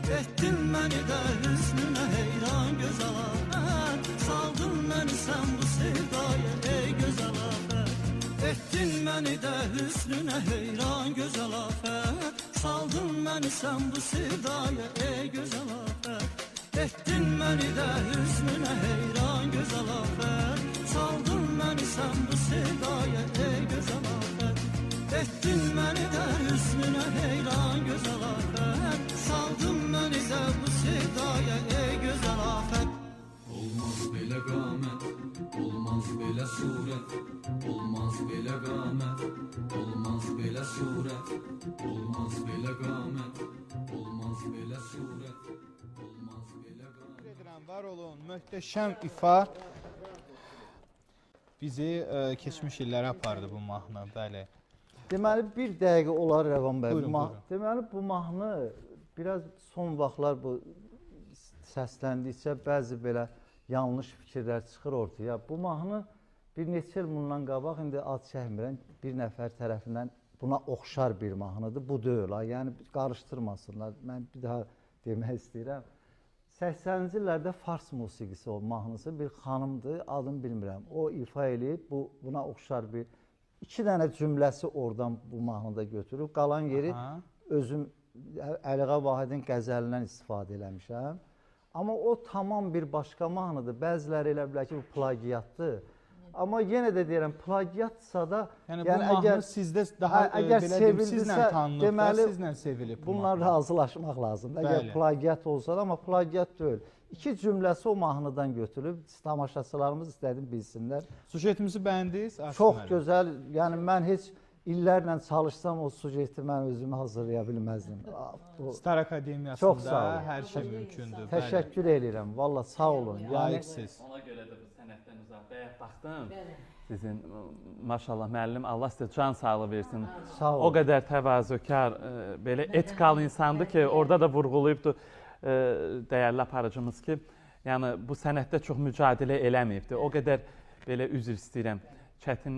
Ettin məni də hüsnünə heyran gözəl afət. Saldın məni sən bu sevdaya ey gözəl afət. Ettin məni də hüsnünə heyran gözəl afət. Saldın məni sən bu sevdaya ey gözəl afət. Ettin məni də hüsnünə heyran gözəl afət. Saldın məni sən bu sevdaya ey gözəl afət. Ettin məni də hüsnünə heyran gözəl afət. Saldın məni də bu sevdaya ey gözəl afət. Olmaz belə qamət, olmaz belə surət, olmaz belə qamət, olmaz belə surət, olmaz belə qamət, olmaz belə surət, olmaz belə qamət. Var olun, möhtəşəm ifa bizi keçmiş illərə apardı bu mahnı, bəli. Deməli, bir dəqiqə olar Rəvan bəy. Buyurun, buyurun. Deməli, bu mahnı biraz son vaxtlar bu səsləndikcə bəzi belə yanlış fikirlər çıxır ortaya. Bu mahnı bir neçə il bundan qabaq, indi ad çəkmirəm, bir nəfər tərəfindən buna oxşar bir mahnıdır. Bu deyil, yəni qarışdırmasınlar. Mən bir daha demək istəyirəm. 80-ci illərdə Fars musiqisi o mahnısı bir xanımdır, adını bilmirəm. O ifa eləyib, buna oxşar bir iki dənə cümləsi oradan bu mahnıda götürüb. Qalan yeri özüm Əliğa Vahidin qəzəlindən istifadə eləmişəm. Amma o tamam bir başqa mahnıdır. Bəziləri elə bilər ki, bu plagiatdır. Amma yenə də deyirəm, plagiatsa da... Yəni bu mahnı sizdə daha belə deyim, sizlə tanınıb da, sizlə sevilib. Bununla razılaşmaq lazımdır. Əgər plagiat olsa da, amma plagiat deyil. İki cümləsi o mahnıdan götürüb, tamaşaçılarımız istədim bilsinlər. Sujetimizi bəyəndiniz? Çox gözəl, yəni mən heç illərlə çalışsam o sujeti mən özümü hazırlaya bilməzdim. Star Akademiyasında hər şey mümkündür. Təşəkkür edirəm, valla sağ olun. Layiqsiz. Ona görə də bu sənətdən uzaq bəyək baxdım. Sizin maşallah müəllim Allah sizə can sağlığı versin. Sağ olun. O qədər təvazökar, belə etikal insandır ki, orada da vurğulayıbdır dəyərli aparıcımız ki, yəni bu sənətdə çox mücadilə eləməyibdir. O qədər belə üzr istəyirəm. Çətin